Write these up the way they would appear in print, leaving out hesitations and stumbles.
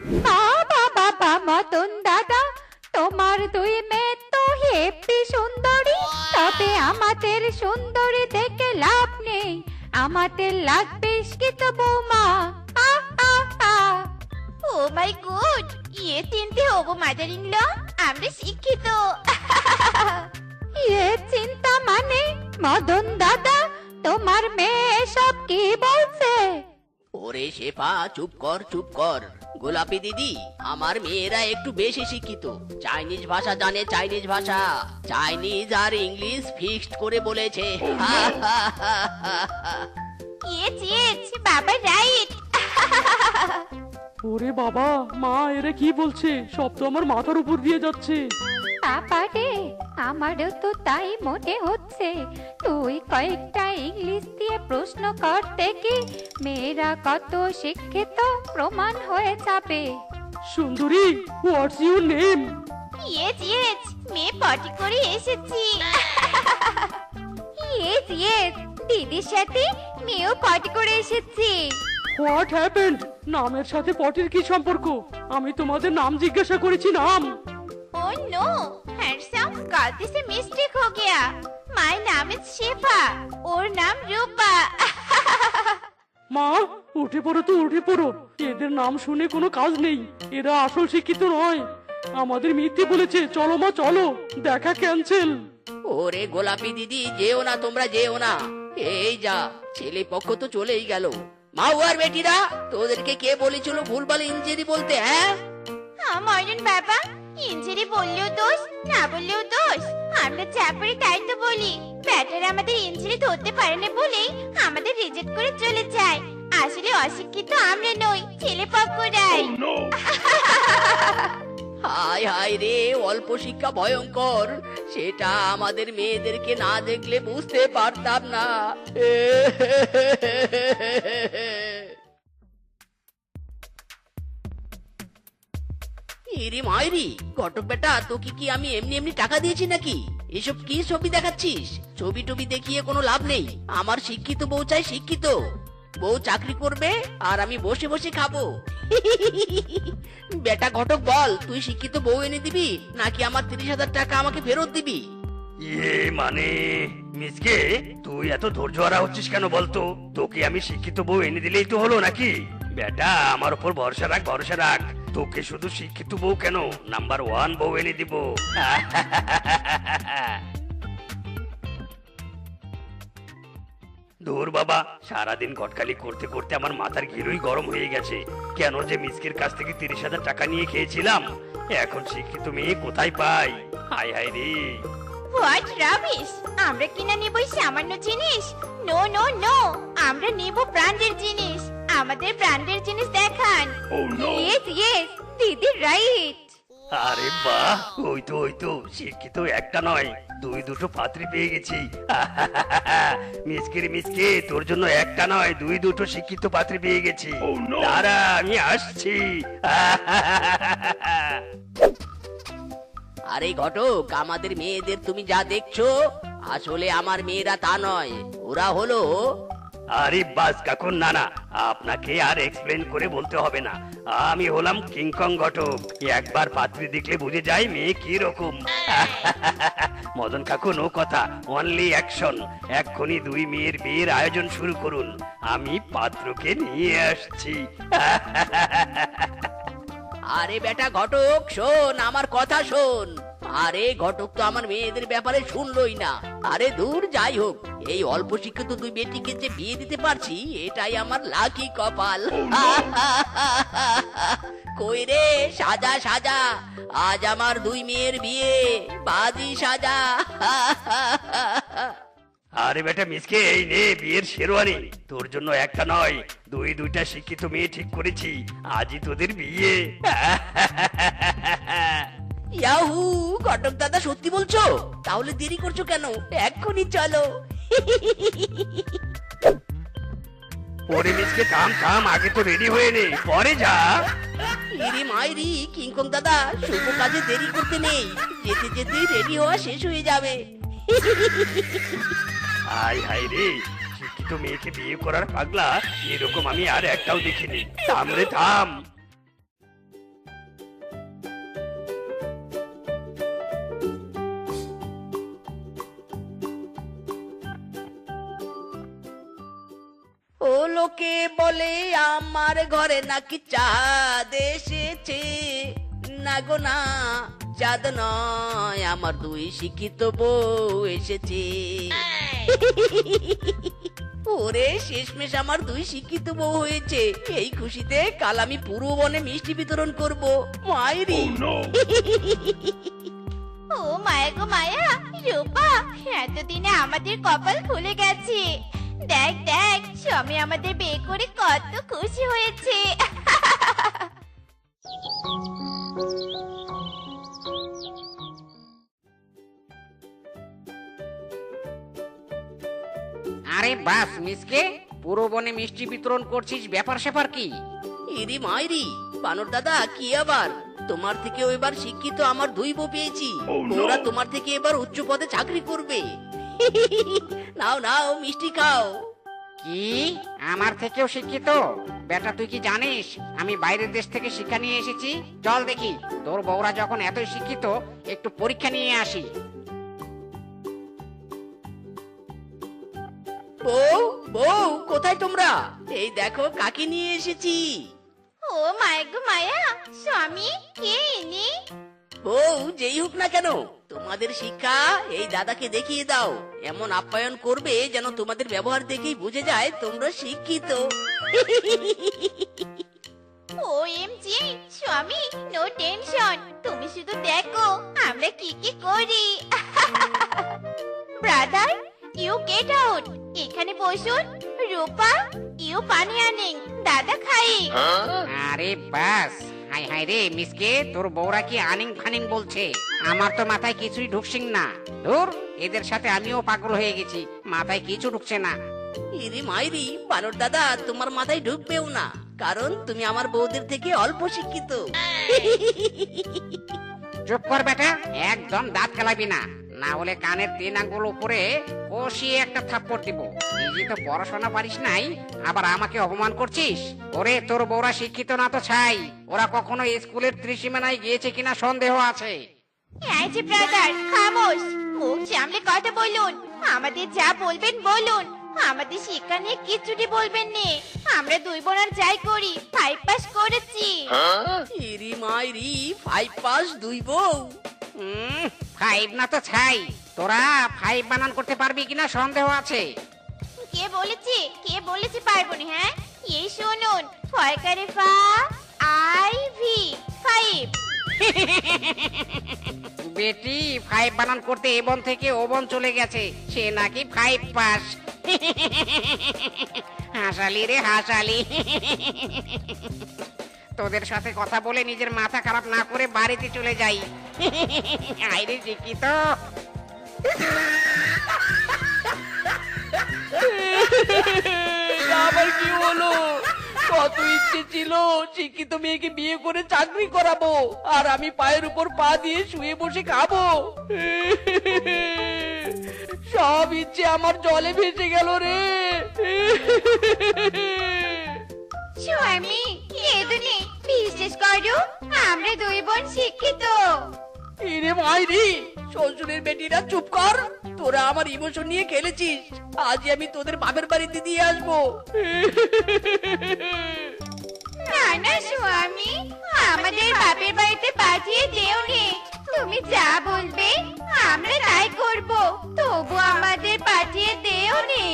বাবা বাবা মদন দাদা, তোমার দুই মেয়ে তো হেব্বি সুন্দরী, তবে আমাদের সুন্দরী দেখে লাভ নেই, আমাদের লাগবে শিক্ষিত বৌমা। ও মাই গড, তিনটে হবো মাদার ইন ল, আমরা শিক্ষিত। চিন্তা মানে মদন দাদা, তোমার মেয়ে সব কি বলছে? ওরে শেফা, চুপ কর চুপ কর। গোলাপি দিদি, আমার মেয়েরা একটু বেশি শিক্ষিত, চাইনিজ ভাষা জানে, চাইনিজ ভাষা, চাইনিজ আর ইংলিশ ফিক্সড করে বলেছে। বাবা রাইট। ওরে বাবা, মা এরা কি বলছে? সব তো আমার মাথার উপর দিয়ে যাচ্ছে। বাবা রে, আমারও তো তাই মনে হচ্ছে। তুই কয়েকটা ইংলিশ দিয়ে প্রশ্ন কর দেখি, মেয়েরা কত শিক্ষিত প্রমাণ হয়ে যাবে। সুন্দরী, হোয়াটস ইউর নেম? মেয়ে পটি করে এসেছি। দিদির সাথে মেয়েও পটি করে এসেছি। What happened? নামের সাথে পটির কি সম্পর্ক? আমি তোমাদের নাম জিজ্ঞাসা করেছি, নাম। Oh no, handsome, गलती से मिस्टेक हो गया. My name is शेफा, और नाम रूपा. মা, উঠে পড়ো তো উঠে পড়ো, এদের নাম শুনে কোনো কাজ নেই, এরা আসল শিক্ষিত নয়, আমাদের মিথ্যে বলেছে। চলো মা চলো, দেখা ক্যান্সেল। ওরে গোলাপি দিদি, যেও না তোমরা, যেও না। এই যা, ছেলে পক্ষ তো চলেই গেল। মাও আর বেটিরা, তোদেরকে কে বলেছিল ভুলভাল ইঞ্জিনি বলতে? হ্যাঁ, মর্নিং বাবা, ইঞ্জিনি বললেও দোষ, না বললেও দোষ, আমরা যা পারি তাই তো বলি। ব্যাটারা আমাদের ইঞ্জিনি ধরতে পারে না বলেই আমাদের রিজেক্ট করে চলে যায়। আসলে অশিক্ষিত আমরা নই, ছেলে পক্ষরাই। হায় হায় রে, অল্প শিক্ষা ভয়ঙ্কর, সেটা আমাদের মেয়েদেরকে না দেখলে বুঝতে পারতাম না। ইরি মাইরি, ঘটক বেটা, তোকে কি আমি এমনি এমনি টাকা দিয়েছি নাকি? এসব কি ছবি দেখাচ্ছিস? ছবি টবি দেখিয়ে কোনো লাভ নেই। আমার শিক্ষিত বউ চাই, শিক্ষিত বউ চাকরি করবে আর আমি বসে বসে খাবো। বেটা ঘটক, বল তুই শিক্ষিত বউ এনে দিবি নাকি আমার 30,000 টাকা আমাকে ফেরত দিবি? মানে মিসকে, তুই এত ধৈর্য হারা হচ্ছিস কেন বলতো? তোকে আমি শিক্ষিত বউ এনে দিলেই তো হলো নাকি? বেটা, আমার উপর ভরসা রাখ, ভরসা রাখ। তোকে শুধু শিক্ষিত বউ কেন, নাম্বার 1 বউ এনে দিব। দূর বাবা, সারাদিন গটকালি করতে করতে আমার মাথার ঘিরুই গরম হয়ে গেছে। কেন যে মিসকের কাছ থেকে 30,000 টাকা নিয়ে খেয়েছিলাম, এখন শিক্ষিত মেয়ে কোথায় পাই? হায় হায় রে। হোয়াট রাবিশ, আমরা কিনা নেবই সামান্য জিনিস? নো নো নো, আমরা নেব ব্র্যান্ডের জিনিস। আমাদের ব্র্যান্ডের জিনিস দেখান। ইয়েস, দিদি রাইট। আরে বাহ, ওই তো শিক্ষিত একটা নয়, দুটো পাত্রী পেয়ে গেছি। মিসকে, তোর জন্য একটা নয়, দুটো শিক্ষিত পাত্রী পেয়ে গেছি। দাঁড়া, আমি আসছি। আরে ঘটক, আমাদের মেয়েদের তুমি যা দেখছো, আসলে আমার মেয়েরা তা নয়, ওরা হলো। আরে বাস কাকুন, না, আপনাকে আর এক্সপ্লেন করে বলতে হবে না। আমি হলাম কিংকং ঘটক, একবার পাত্রী দেখলে বুঝে যায় মেয়ে কি রকম। মদন কাকু, নো কথা, অনলি অ্যাকশন। এক্ষুনি 2 মেয়ের বিয়ের আয়োজন শুরু করুন, আমি পাত্রকে নিয়ে আসছি। আরে বেটা ঘটক, শোন আমার কথা শোন। আরে ঘটক তো আমার মেয়েদের ব্যাপারে শুনলই না। আরে দূর, যাই হোক, এই অল্প শিক্ষিত 2 বেটিকে যে বিয়ে দিতে পারছি, এটাই আমার লাকি কপাল। কই রে, সাজা সাজা, আজ আমার 2 মেয়ের বিয়ে, বাজি সাজা। আরে বেটা মিসকে, এই নে বিয়ের শেরওয়ানি। তোর জন্য একটা নয়, 2টা শিক্ষিত মেয়ে ঠিক করেছি, আজই তোদের বিয়ে। ইয়াহু, ঘটক দাদা সত্যি বলছো? তাহলে দেরি করছো কেন? এক্ষুনি চলো। ওরে মিসকে, থাম, আগে তো রেডি হয়ে নে, পরে যা। ইরি মাইরি, কিংকং দাদা, শুভ কাজে দেরি করতে নেই, যেতে যেতেই রেডি হওয়া শেষ হয়ে যাবে। হায় হায় রে, শিক্ষিত মেয়েকে বিয়ে করার পাগলা এরকম আমি আর একটাও দেখিনি। থাম রে থাম। লোকে বলে আমার ঘরে নাকি চাঁদ এসেছে। না গো না, চাঁদ নয়, আমার দুই শিক্ষিত বউ এসেছে। ওরে শেষমেশ আমার দুই শিক্ষিত বউ হয়েছে। এই খুশিতে কাল আমি পুরো বনে মিষ্টি বিতরণ করব। মায়েরি ও মায়া গো মায়া, রূপা, এতদিনে আমাদের কপাল খুলে গেছে। দেখ দেখ, স্বামী আমাদের বিয়ে করে কত খুশি হয়েছে। আরে বাস মিসকে, পুরো বনে মিষ্টি বিতরণ করছিস, ব্যাপার স্যাপার কি? ইরি মাইরি, বানর দাদা কি আবার? তোমার থেকেও এবার শিক্ষিত আমার দুই বউ পেয়েছি। ওরা তোমার থেকে এবার উচ্চ পদে চাকরি করবে। নাও নাও মিষ্টি খাও। কি আমার থেকেও শিক্ষিত? বেটা তুই কি জানিস আমি বাইরের দেশ থেকে শিক্ষা নিয়ে এসেছি? চল দেখি তোর বউরা যখন এতই শিক্ষিত, একটু পরীক্ষা নিয়ে আসি। বউ বউ, কোথায় তোমরা? এই দেখো কাকে নিয়ে এসেছি। ও মায়া গো মায়া, স্বামী কে ইনি? বউ যেই হোক না কেন, তোমাদের শিক্ষা এই দাদাকে দেখিয়ে দাও। এমন আপ্যায়ন করবে যেন তোমাদের ব্যবহার দেখেই বুঝে যায় তোমরা শিক্ষিত। OMG, স্বামী নো টেনশন, তুমি শুধু দেখো আমরা কি কি করি। Brother, you get out. এখানে বসুন। রূপা, ইউ পানি আনেন, দাদা খাই। আরে বাস, হাই হাই রে মিসকে, তোর বউরা কি আনিং ফানিং বলছে? আমার তো মাথায় কিছুই ঢুকছিং না। ধুর, এদের সাথে আমিও পাগল হয়ে গেছি, মাথায় কিছু ঢুকছে না। ইরি মাইরি, বানর দাদা তোমার মাথায় ঢুকবেও না, কারণ তুমি আমার বউদের থেকে অল্প শিক্ষিত। চুপ কর বেটা, একদম দাঁত কেলাবি না, না হলে কানের 3 আঙ্গুল উপরে কষিয়ে একটা থাপ্পড় দিব। নিজে তো পড়াশোনা পারিস নাই, আবার আমাকে অপমান করছিস? ওরে তোর বউরা শিক্ষিত না তো ছাই, ওরা কখনো স্কুলের ত্রিসীমানায় গিয়েছে কিনা সন্দেহ আছে। এই যে ব্রাদার, খামোশ, মুখ সামলে কথা বলুন। আমাদের যা বলবেন বলুন, আমাদের শিক্ষা নিয়ে কিচ্ছুটি বলবেন নে। আমরা দুই বোন আর যাই করি 5 পাস করেছি। ইরি মাইরি, 5 পাস 2 বউ। 5 না তো ছাই, তোরা 5 বানান করতে পারবি কিনা সন্দেহ আছে। কে বলেছে পারবো না? হ্যাঁ, এই শুনুন, ফয়কারে ফা IV 5। বেটি 5 বানান করতে এবন থেকে ওবন চলে গেছে, সে নাকি 5 পাস। হাসালি রে হাসালি। তোদের সাথে কথা বলে নিজের মাথা খারাপ না করে বাড়িতে চলে যাই। আইরে শিক্ষিত। আবার কি হলো? কত ইচ্ছে ছিল শিক্ষিত মেয়েকে বিয়ে করে চাকরি করাবো, আর আমি পায়ের উপর পা দিয়ে শুয়ে বসে খাবো। সব ইচ্ছে আমার জলে ভেসে গেল রে। স্বামী, কেঁদুনি, বিশ্বাস করো আমরা দুই বোন শিক্ষিত। ইরে মাইরি, শ্বশুরের বেটিরা চুপ কর। তোরা আমার ইমোশন নিয়ে খেলেছিস, আজ আমি তোদের বাপের বাড়িতে দিয়ে আসবো। না না স্বামী, আমাদের বাপের বাড়িতে পাঠিয়ে যেও নে। তুমি যা বলবে আমরা তাই করব, তবু আমাদের পাঠিয়ে দেও নে।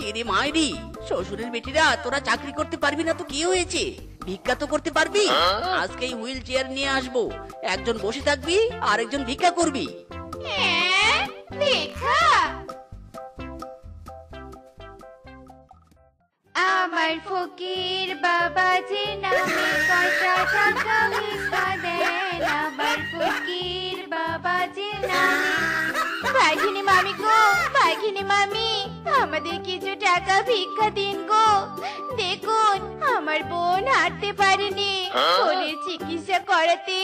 ইরে মাইরি, শ্বশুরের বেটিরা তোরা চাকরি করতে পারবি না তো কি হয়েছে? ভিক্ষা তো করতে পারবি। আজকেই হুইল চেয়ার নিয়ে আসবো, একজন বসে থাকবি আর একজন ভিক্ষা করবি। হ্যাঁ, দেখা আমার ফকির বাবা যে নামে কয়টা টাকা ভিক্ষা দেন, আমার ফকির বাবা যে নামে। ভাইখিনি মামি গো, ভাইখিনি মামি, আমাদের কিছু টাকা ভিক্ষা দিন গো। দেখুন আমার বোন হাঁটতে পারেনি, বোনের চিকিৎসা করাতে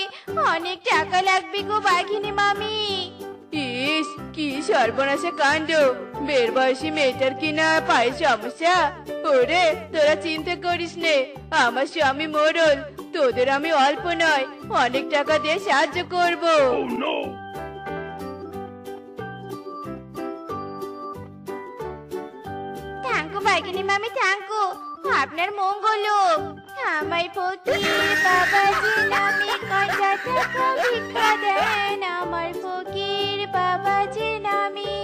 অনেক টাকা লাগবে গো ভাইখিনি মামি। ইস, কি সর্বনাশা কাণ্ড! বের বয়সী মেয়েটার কিনা পায়ে সমস্যা। ওরে তোরা চিন্তা করিস নে, আমার স্বামী মোরল, তোদের আমি অল্প নয় অনেক টাকা দিয়ে সাহায্য করব। থ্যাংক ইউ বাঘিনী মামি থাকো, আপনার মঙ্গল হোক। আমার ফকির বাবাজি নামে কয়টা টাকা ভিক্ষা দেন, আমার ফকির বাবাজি নামে।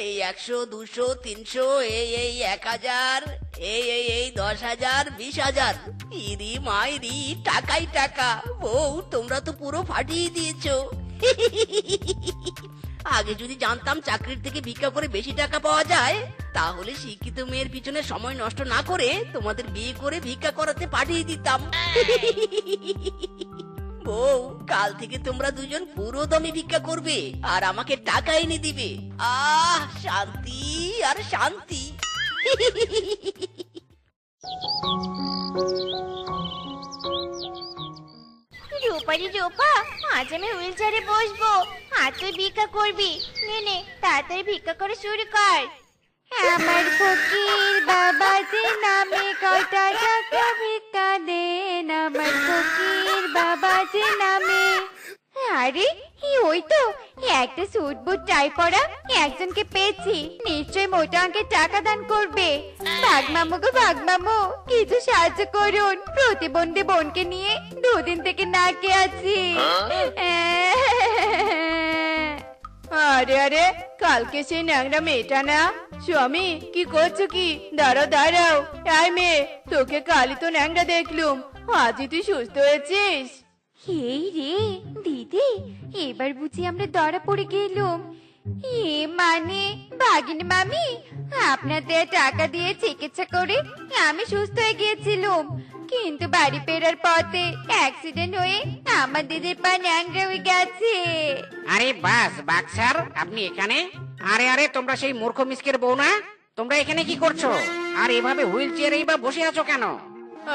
এই 100, 200, 300, এই 1000, এই 10,000, 20,000। ইরি মাইরি, টাকাই টাকা। বউ, তোমরা তো পুরো ফাটিয়ে দিয়েছো। আগে যদি জানতাম চাকরির থেকে ভিক্ষা করে বেশি টাকা পাওয়া যায়, তাহলে শিক্ষিত মেয়ের পিছনে সময় নষ্ট না করে তোমাদের বিয়ে করে ভিক্ষা করাতে পাঠিয়ে দিতাম। বউ, কাল থেকে তোমরা দুজন পুরো দমে ভিক্ষা করবে আর আমাকে টাকা এনে দিবে। আহ, শান্তি আর শান্তি। রূপারি রূপা, আজ আমি হুইল চেয়ারে বসবো আর তুই ভিক্ষা করবি। নে নে, তাড়াতাড়ি ভিক্ষা করে শুরু কর। আমার ফকির বাবাজি নামে কয়টা টাকা ভিক্ষা দেন, আমার ফকির বাবাজি নামে। আরে ওই তো একটা স্যুট বুট টাই পরা একজনকে পেয়েছি, নিশ্চয়ই মোটা অঙ্কের টাকা দান করবে। ভাগমামু গো ভাগমামু, কিছু সাহায্য করুন, প্রতিবন্ধী বোনকে নিয়ে 2 দিন থেকে না খেয়ে আছি। আরে আরে, কালকে সেই ন্যাংরা মেয়েটা না? স্বামী, কি করছো কি? দাঁড়াও দাঁড়াও। আয় মেয়ে, তোকে কালই তো ন্যাংরা দেখলুম, আজই তুই সুস্থ হয়েছিস? এই রে দিদি, এবার বুঝি আমরা ধরা পড়ে গেলুম। এ মানে ভাগিনী মামি, আপনাদের টাকা দিয়ে চিকিৎসা করে আমি সুস্থ হয়ে গিয়েছিলাম, কিন্তু বাড়ি ফেরার পথে অ্যাক্সিডেন্ট হয়ে আমার দিদির পা ন্যাংরা হয়ে গেছে। আরে বাস বাক্সার, আপনি এখানে? আরে আরে, তোমরা সেই মূর্খ মিসকের বউ না? তোমরা এখানে কি করছো? আর এভাবে হুইল চেয়ারেই বা বসে আছো কেন?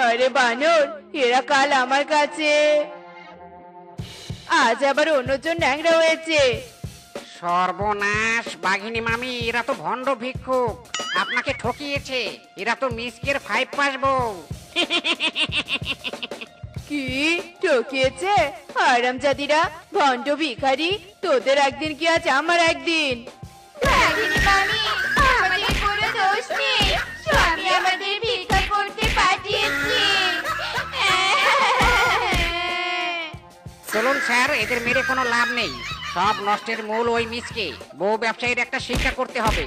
আরে বানর, এরা কাল আমার কাছে, আজ আবার অন্যজন ন্যাংরা হয়েছে। সর্বনাশ বাঘিনী মামি, এরা তো ভণ্ড ভিক্ষুক, আপনাকে ঠকিয়েছে। এরা তো মিসকের 5 পাস বউ। কি ঠকিয়েছে? হারামজাদিরা, ভণ্ড ভিখারি, তোদের একদিন কি আজ আমার একদিন? বাঘিনী মামি, আমাদের কোনো দোষ নেই, স্বামী আমাদের ভিক্ষা করতে পাঠিয়েছে। চলুন স্যার, এদের মেরে কোনো লাভ নেই। সব নষ্টের মূল ওই মিসকে। বউ ব্যবসায়ীর একটা শিক্ষা করতে হবে।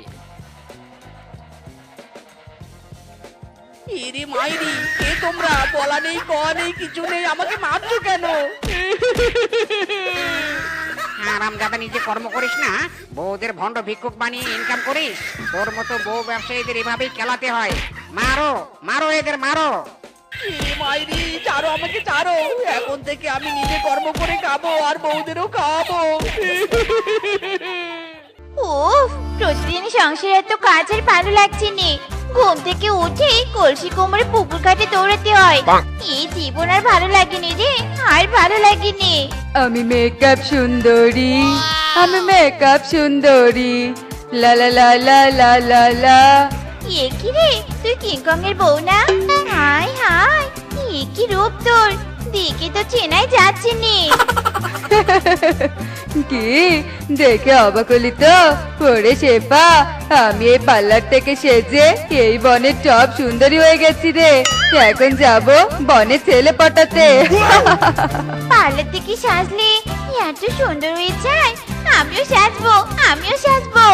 ইরি মাইরি, কে তোমরা? বলা নেই কওয়া নেই, কিছু নেই, আমাকে মারছো কেন? আরামজাদা, নিজে কর্ম করিস না, বউদের ভণ্ড ভিক্ষুক বানিয়ে ইনকাম করিস। তোর মতো বউ ব্যবসায়ীদের এভাবেই খেলাতে হয়। মারো মারো, এদের মারো। ইরি মাইরি, ছাড়ো আমাকে, ছাড়ো। এখন থেকে আমি নিজে কর্ম করে খাবো আর বউদেরও খাওয়াবো। উফ, প্রতিদিন সংসারে এত কাজ আর ভালো লাগছে নে। ঘুম থেকে উঠে কলসি কোমরে পুকুর কাটে দৌড়াতে হয়। এই জীবন আর ভালো লাগেনি রে, আর ভালো লাগেনি। আমি মেকআপ সুন্দরী, আমি মেকআপ সুন্দরী, লা লা লা লা লা লা লা। এ কি রে, তুই কিংকং এর বউ না? হাই হাই, এ কি রূপ তোর, দেখে তো চেনাই যাচ্ছে নে। কি দেখে অবাক হলি তো? ওরে শেফা, আমি এই পার্লার থেকে সেজে এই বনের টপ সুন্দরী হয়ে গেছি রে। এখন যাব বনে ছেলে পটাতে। পার্লার থেকে সাজলে এত সুন্দর হয়ে যায়, আমিও সাজবো, আমিও সাজবো।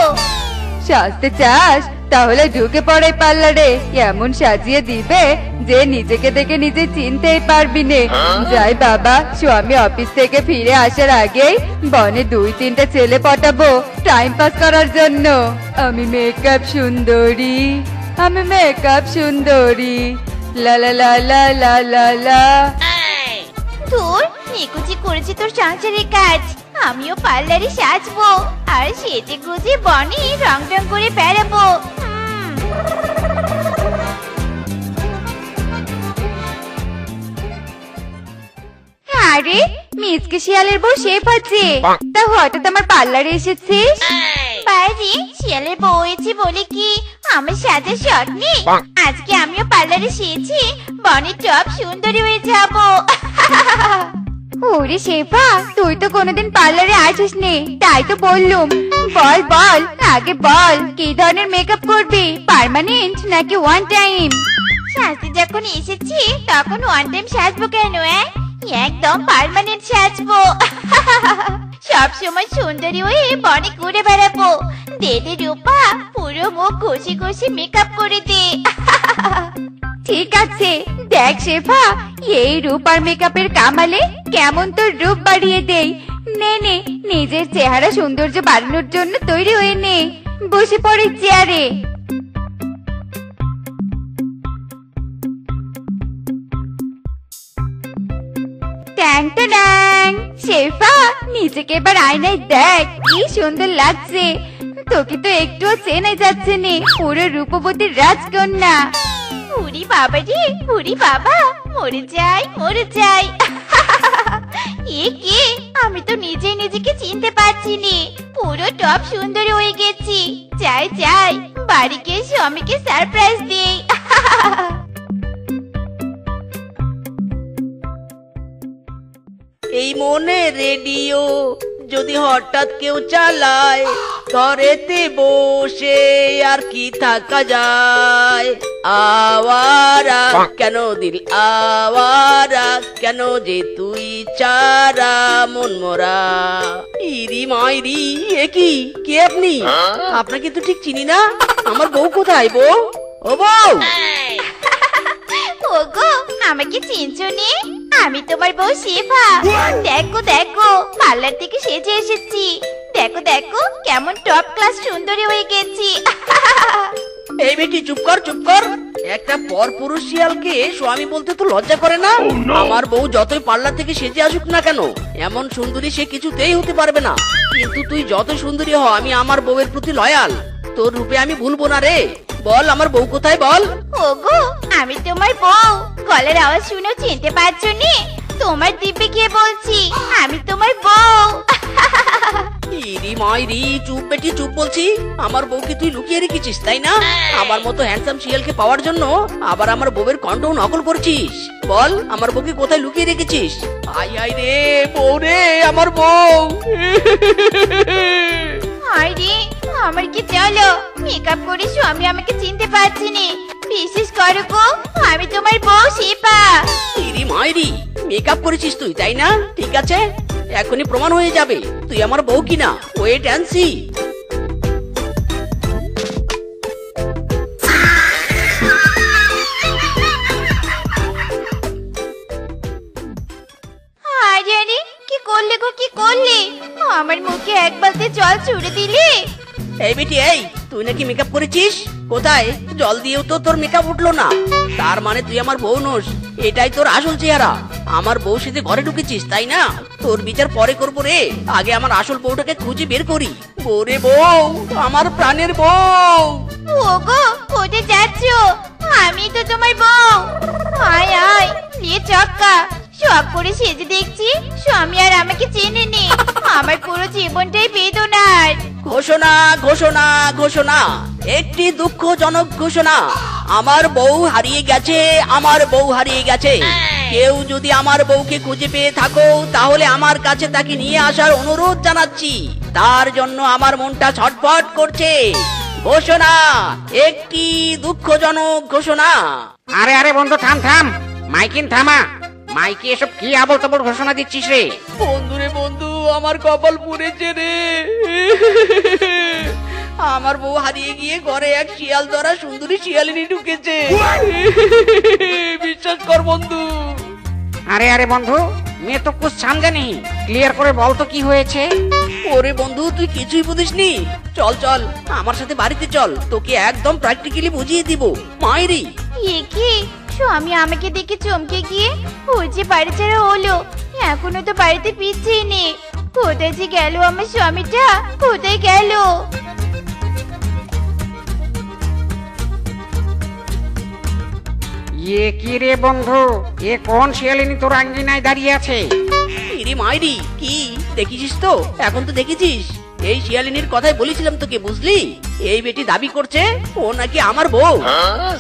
সাজতে চাস? তাহলে ঢুকে পড়ে পার্লারে, এমন সাজিয়ে দিবে যে নিজেকে দেখে নিজে চিনতেই পারবি নে। যাই বাবা, স্বামী অফিস থেকে ফিরে আসার আগেই বনে 2-3টা ছেলে পটাবো টাইম পাস করার জন্য। আমি মেকআপ সুন্দরী, আমি মেকআপ সুন্দরী, লা লা লা লা লা লা লা। তোর নিকুচি করেছি তোর সংসারের কাজ, আমিও পার্লারে সাজবো আর সেজে গুজে বনে রং রং করে বেড়াবো। আরে মিসকে শিয়ালের বউ শেফ আছে, তা হঠাৎ আমার পার্লারে এসেছিস? বাড়ি শিয়ালের বউ হয়েছে বলে কি আমার সাথে শট নেই? আজকে আমিও পার্লারে সেজে বনের টপ সুন্দরী হয়ে যাবো। ওরে শেফা, তুই তো কোনোদিন পার্লারে আসিস নি, তাই তো বললুম। বল বল, আগে বল কি ধরনের মেকআপ করবি, পার্মানেন্ট নাকি ওয়ান টাইম? সাজতে যখন এসেছি তখন ওয়ান টাইম সাজবো কেন? একদম পার্মানেন্ট সাজবো। সব সময় সুন্দরী হয়ে বনে ঘুরে বেড়াবো। দে দে রূপা, পুরো মুখ ঘষে ঘষে মেকআপ করে দে। ঠিক আছে, দেখ শেফা, এই রূপ আর মেকআপের কামালে কেমন তোর রূপ বাড়িয়ে দেই। নে নে, নিজের চেহারা সৌন্দর্য বাড়ানোর জন্য তৈরি হয়ে নে, বসে পড়ে চেয়ারে। ট্যাং ট্যাং, শেফা, নিজেকে এবার আয়নায় দেখ, কি সুন্দর লাগছে। তোকে তো একটুও চেনাই যাচ্ছে না, পুরো রূপবতীর রাজকন্যা। উরি বাবা রে, উরি বাবা, মরে যাই মরে যাই। এ কে? আমি তো নিজেই নিজেকে চিনতে পারছি নি, পুরো টপ সুন্দরী হয়ে গেছি। যাই যাই, বাড়ি গিয়ে স্বামীকে সারপ্রাইজ দিই। এই মনে রেডিও যদি হঠাৎ কেউ চালায়, ঘরেতে বসে আর কি থাকা যায়। আওয়ারা কেন দিল আওয়ারা, কেন যে তুই চারা মন মরা। ইরি মাইরি, এ কি, কে আপনি? আপনাকে তো ঠিক চিনি না। আমার বউ কোথায়? বউ, ও বউ। ওগো, আমাকে চিনছো নে? আমি তোমার বউ শেফা। দেখো দেখো, পার্লার থেকে সেজে এসেছি। দেখো দেখো, কেমন টপ ক্লাস সুন্দরী হয়ে গেছি। এই বেটি, চুপ কর চুপ কর। একটা পরপুরুষ শিয়ালকে স্বামী বলতে তো লজ্জা করে না? আমার বউ যতই পার্লার থেকে সেজে আসুক না কেন, এমন সুন্দরী সে কিছুতেই হতে পারবে না। কিন্তু তুই যত সুন্দরী হ, আমি আমার বউয়ের প্রতি লয়াল। তোর রূপে আমি ভুলবো না রে। বল, আমার বউ কোথায় বল। ওগো, আমি তোমার বউ। গলার আওয়াজ শুনেও চিনতে পারছো নে? তোমার দিব্যে গিয়ে বলছি, আমি তোমার বউ। ইরি মাইরি, চুপ বেটি চুপ বলছি। আমার বউকে তুই লুকিয়ে রেখেছিস, তাই না? আমার মতো হ্যান্ডসাম শিয়ালকে পাওয়ার জন্য আবার আমার বউয়ের কণ্ঠ নকল করছিস। বল, আমার বউকে কোথায় লুকিয়ে রেখেছিস? আই আই রে বউ রে, আমার বউ। আরে, আমার কি চলো, মেকআপ করে স্বামী আমাকে চিনতে পারছি নে। বিশেষ করো গো, আমি তোমার বউ শেফা। ইরি মাইরি, মেকআপ করেছিস তুই, তাই না? ঠিক আছে, এখনই প্রমাণ হয়ে যাবে তুই আমার বউ কিনা। Wait and see. আরে আরে, কি করলে গো, কি করলে? আমার মুখে এক বালতি জল ছুড়ে দিলে। এই বেটি, এই তুই নাকি মেকআপ করেছিস? কোথায়? জল দিয়েও তো তোর মেকআপ উঠলো না। তার মানে তুই আমার বউ নোস, এটাই তোর আসল চেহারা। আমার বউ সেজে ঘরে ঢুকেছিস, তাই না? তোর বিচার পরে করবো রে, আগে আমার আসল বউটাকে খুঁজে বের করি। ওরে বউ, আমার প্রাণের বউ। ওগো, কোথায় যাচ্ছো? আমি তো তোমার বউ। আয় আয়, নিয়ে চক্কা। শখ করে সেজে দেখছি স্বামী আর আমাকে চেনেনি। আমার পুরো জীবনটাই বেদনার। ঘোষণা ঘোষণা ঘোষণা, একটি দুঃখজনক ঘোষণা। আমার বউ হারিয়ে গেছে, আমার বউ হারিয়ে গেছে। কেউ যদি আমার বউকে খুঁজে পেয়ে থাকো, তাহলে আমার কাছে তাকে নিয়ে আসার অনুরোধ জানাচ্ছি। তার জন্য আমার মনটা ছটফট করছে। ঘোষণা, একটি দুঃখজনক ঘোষণা। আরে আরে বন্ধু, থাম থাম, মাইকিন থামা। মাইকে এসব কি আবল তাবল ঘোষণা দিচ্ছিস রে? বন্ধু রে বন্ধু, আমার কপাল পুড়েছে রে। আমার বউ হারিয়ে গিয়ে ঘরে এক শিয়াল ধরা সুন্দরী শিয়ালিনী ঢুকেছে। বিশ্বাস কর বন্ধু। আরে আরে বন্ধু, মেয়ে তো কুছ সামজা নেই, ক্লিয়ার করে বল তো কি হয়েছে। ওরে বন্ধু, তুই কিছুই বুঝিসনি। চল চল, আমার সাথে বাড়িতে চল, তোকে একদম প্র্যাকটিক্যালি বুঝিয়ে দিব। মাইরি, এ কি, স্বামী আমাকে দেখে চমকে গিয়ে ওই যে বাড়ি ছেড়ে হলো, এখনো তো বাড়িতে ফিরছেই নে। কোথায় যে গেল আমার স্বামীটা, কোথায় গেল? এ কি রে বন্ধু, এ কোন শিয়ালিনী তোর আঙ্গিনায় দাঁড়িয়ে আছে? ইরে মাইরি, কি দেখেছিস তো? এখন তো দেখেছিস, এই শিয়ালিনীর কথাই বলেছিলাম তোকে, বুঝলি? এই বেটি দাবি করছে ও নাকি আমার বউ।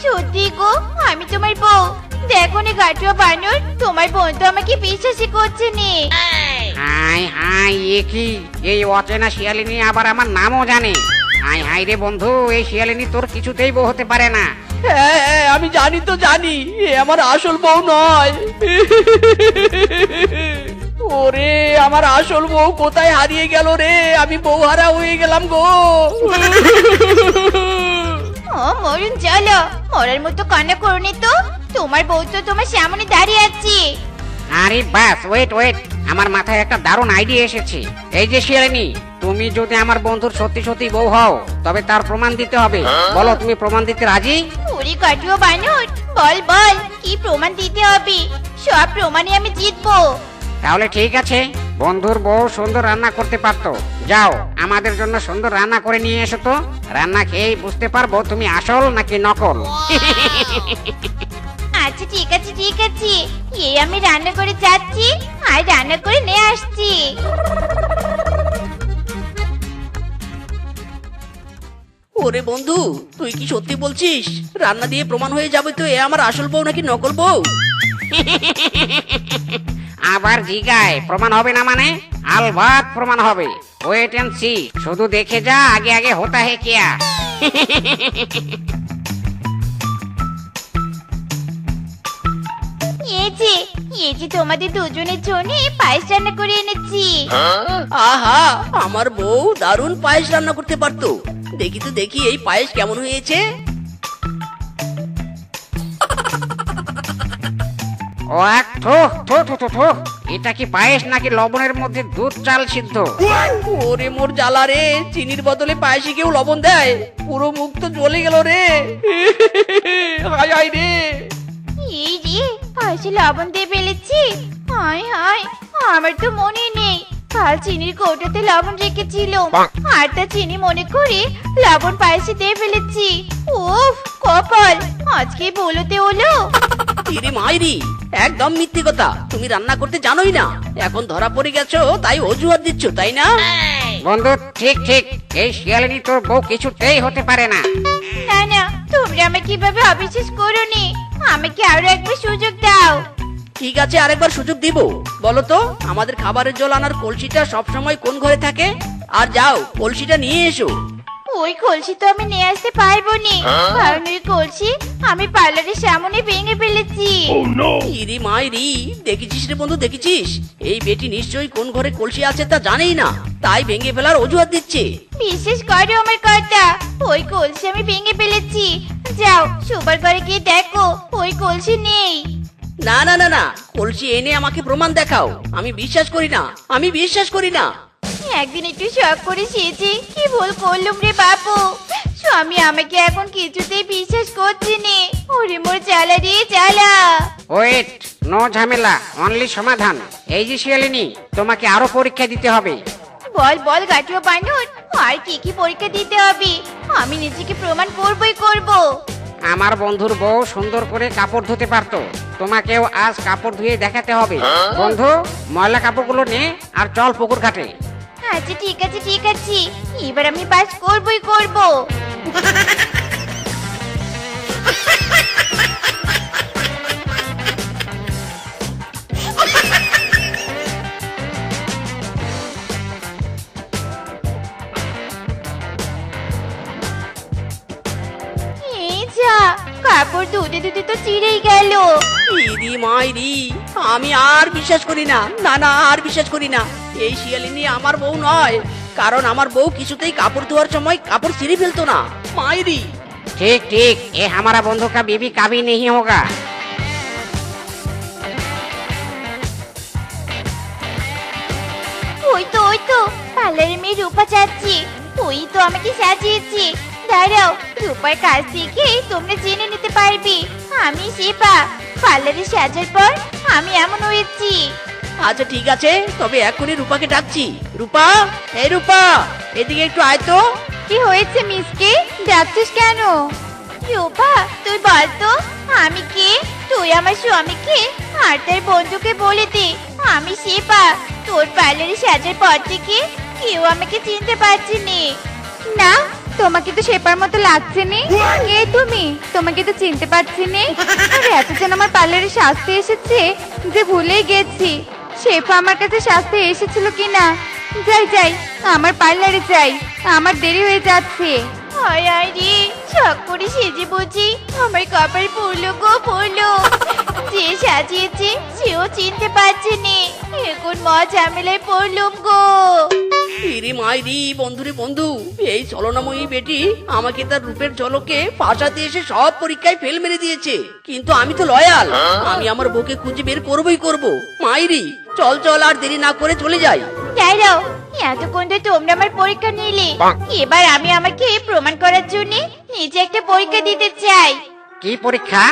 সত্যি গো, আমি তোমার বউ। দেখো নে গাটুয়া বানর, তোমার বোন তো আমাকে বিশ্বাসই করছে নে। হাই হাই, এ কি? এই অচেনা শিয়ালিনী আবার আমার নামও জানে। হাই হাই রে বন্ধু, এই শিয়ালিনী তোর কিছুতেই বউ হতে পারে না। হ্যাঁ হ্যাঁ, আমি জানি তো জানি, এ আমার আসল বউ নয়। ওরে, আমার আসল বউ কোথায় হারিয়ে গেল রে? আমি বউ হারা হয়ে গেলাম গো। ও মরুন, চলো, মরার মতো কান্না করো নি তো। তোমার বউ তো তোমার সামনে দাঁড়িয়ে আছে। আরে বাস, ওয়েট ওয়েট, আমার মাথায় একটা দারুণ আইডিয়া এসেছে। এই যে শিয়ালিনী, তুমি যদি আমার বন্ধুর সত্যি সত্যি বউ হও, তবে তার প্রমাণ দিতে হবে। বলো, তুমি প্রমাণ দিতে রাজি? ওরে গাটুয়া বানর, বল বল, কি প্রমাণ দিতে হবে? সব প্রমাণে আমি জিতবো। তাহলে ঠিক আছে, বন্ধুর বউ সুন্দর রান্না করতে পারতো। যাও, আমাদের জন্য সুন্দর রান্না করে নিয়ে এসো তো। রান্না খেয়েই বুঝতে পারবো তুমি আসল নাকি নকল। আচ্ছা ঠিক আছে ঠিক আছে, এই আমি রান্না করে যাচ্ছি আর রান্না করে নিয়ে আসছি। ওরে বন্ধু, তুই কি সত্যি বলছিস? রান্না দিয়ে প্রমাণ হয়ে যাবে তো এ আমার আসল বউ নাকি নকল বউ? আবার জিগায় প্রমাণ হবে না মানে? আলবাত প্রমাণ হবে। ওয়েট এন্ড সি, শুধু দেখে যা আগে আগে হোতা হে কিয়া। এই যে তোমাদের দুজনের জন্য পায়েস রান্না করে এনেছি। আহা, আমার বউ দারুণ পায়েস রান্না করতে পারতো। দেখি তো দেখি এই পায়েস কেমন হয়েছে। ও এক থো থো থো থো থো, এটা কি পায়েস নাকি লবণের মধ্যে দুধ চাল সিদ্ধ? ওরে মোর জ্বালা রে, চিনির বদলে পায়েসে কেউ লবণ দেয়? পুরো মুখ তো জ্বলে গেল রে। হায় হায় রে। এই রে, পায়েসে লবণ দিয়ে ফেলেছি। হায় হায়, আমার তো মনে নেই কাল চিনির কৌটোতে লবণ রেখেছিল, আর তা চিনি মনে করে লবণ পায়েসে দিয়ে ফেলেছি। উফ, কপাল, আজকে বলতে হলো। ইরে মাইরি, একদম মিথ্যে কথা। তুমি রান্না করতে জানোই না, এখন ধরা পড়ে গেছো তাই অজুহাত দিচ্ছ, তাই না? বন্ধু ঠিক ঠিক, এই শিয়ালিনী তোর বউ কিছুতেই হতে পারে না। না না, তোমরা আমাকে কিভাবে অবিশ্বাস করোনি? আমাকে আরো একবার সুযোগ দাও। ঠিক আছে, আরেকবার সুযোগ দিব। বলো তো, আমাদের খাবারের জল আনার কলসিটা সবসময় কোন ঘরে থাকে? আর যাও, কলসিটা নিয়ে এসো। ওই কলসি তো আমি নিয়ে আসতে পারবো না, কারণ ওই কলসি আমি পার্লারের সামনে ভেঙে ফেলেছি। ইরি মাইরি, দেখেছিস রে বন্ধু, দেখেছিস? এই বেটি নিশ্চয়ই কোন ঘরে কলসি আছে তা জানেই না, তাই ভেঙে ফেলার অজুহাত দিচ্ছে। বিশেষ করো আমার কথা, ওই কলসি আমি ভেঙে ফেলেছি। যাও, সুপার ঘরে গিয়ে দেখো ওই কলসি নেই। না না না না, কলসি এনে আমাকে প্রমাণ দেখাও। আমি বিশ্বাস করি না, আমি বিশ্বাস করি না। একদিন একটু শখ করে সেজে কি ভুল করলুম রে বাপু। স্বামী আমাকে এখন কিছুতেই বিশ্বাস করছে নে। ওরে মোর জ্বালা রে জ্বালা। ওয়েট, নো ঝামেলা, অনলি সমাধান। এই যে শিয়ালিনী, তোমাকে আরো পরীক্ষা দিতে হবে। বল বল গাটুয়া বানর, আর কি কি পরীক্ষা দিতে হবে? আমি নিজেকে প্রমাণ করবই করব। আমার বন্ধুর বউ সুন্দর করে কাপড় ধুতে পারতো, তোমাকেও আজ কাপড় ধুয়ে দেখাতে হবে। বন্ধু, ময়লা কাপড়গুলো নে আর চল পুকুর ঘাটে। আচ্ছা ঠিক আছে ঠিক আছে, এবার আমি পাস করবই করব। এই যা, কাপড় ধুতে ধুতে তো চিড়েই গেল। ইরি মাইরি, আমি আর বিশ্বাস করি না। না না, আর বিশ্বাস করি না। এই শিয়ালিনী আমার বউ নয়, কারণ আমার বউ কিছুতেই কাপড় ধোয়ার সময় কাপড় ছিঁড়ে ফেলতো না। মাইরি। ठीक ठीक, ये हमारा बंधु का बीवी कभी नहीं होगा। ওই তো পার্লারের মেয়ে রূপা যাচ্ছে, ওই তো আমাকে সাজিয়েছে। দাঁড়াও, রূপার কাছ থেকে তোমরা জেনে নিতে পারবে আমি শিপা। পার্লারে সাজার পর আমি এমন হয়েছি। আচ্ছা ঠিক আছে, তবে এখনই রূপাকে ডাকছি। রূপা, এই রূপা, এদিকে একটু আয় তো। কি হয়েছে মিসকে, ডাকছিস কেন? রূপা, তুই বল তো আমি কে? তুই আমার স্বামীকে আর তার বন্ধুকে বলে দে আমি শিপা। তোর পার্লারে সাজার পর থেকে কেউ আমাকে চিনতে পারছে নি। না, তোমাকে তো শেপার মতো লাগছে নি। কে তুমি? তোমাকে তো চিনতে পারছি নি। আরে এত যেন আমার পার্লারে সাজতে এসেছে যে ভুলেই গেছি শেফা আমার কাছে সাজতে এসেছিল কিনা। যাই যাই, আমার পার্লারে যাই, আমার দেরি হয়ে যাচ্ছে। হায় হায় রে, শখ করে সেজে বুঝি আমার কপাল পড়লো গো পড়লো। যে সাজিয়েছে সেও চিনতে পারছে নি, এখন ঝামেলায় পড়লুম গো। ইরে মাইরি, বন্ধুরে বন্ধু, এই ছলনাময়ী বেটি আমাকে তার রূপের ঝলকে ফাঁসাতে এসে সব পরীক্ষায় ফেল মেরে দিয়েছে। কিন্তু আমি তো লয়াল, আমি আমার বউকে খুঁজে বের করবই করব। মাইরি, চল চল, আর দেরি না করে চলে যাই। দাঁড়াও, এতক্ষণ তো তোমরা আমার পরীক্ষা নিলে, এবার আমি আমাকে প্রমাণ করার জন্য নিজে একটা পরীক্ষা দিতে চাই। কি পরীক্ষা?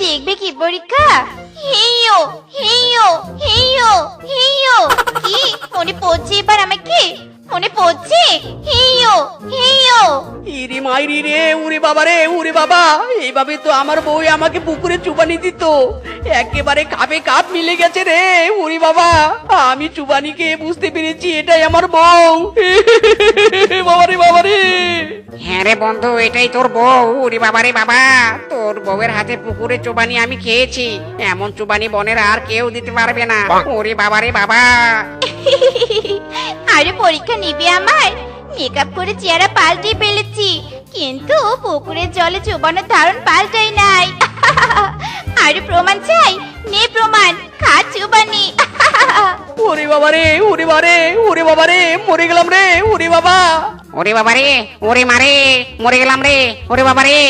দেখবে কি পরীক্ষা? হেইও হেইও হেইও হেইও। কি মনে পড়ছে এবার আমাকে? মনে পড়ছে? হেইও হেইও। ইরে মাইরি রে, উরে বাবা রে, উরে বাবা, এইভাবে তো আমার বউ আমাকে পুকুরে চুবানি দিত। একেবারে কাপে কাপ মিলে গেছে রে, উরে বাবা। আমি চুবানি খেয়ে বুঝতে পেরেছি এটাই আমার বউ। বাবা রে, বাবা রে। হ্যাঁ রে বন্ধু, এটাই তোর বউ। ওরে বাবা রে বাবা, তোর বউয়ের হাতে পুকুরে চুবানি আমি খেয়েছি। এমন চুবানি বনের আর কেউ দিতে পারবে না। ওরে বাবা রে বাবা। আরে পরীক্ষা নিবে আমার? মেকআপ করে চেহারা পাল্টে ফেলেছি, কিন্তু পুকুরের জলে চুবানোর ধারণ পাল্টাই নাই। আরে প্রমাণ চাই? নে প্রমাণ, খা চুবানি। ওরে বাবা রে, ওরে বাবা রে, ওরে বাবা রে, মরে গেলাম রে, ওরে বাবা। ওরে বাবা রে, ওরে মারে, মরে গেলাম রে, ওরে বাবা রে।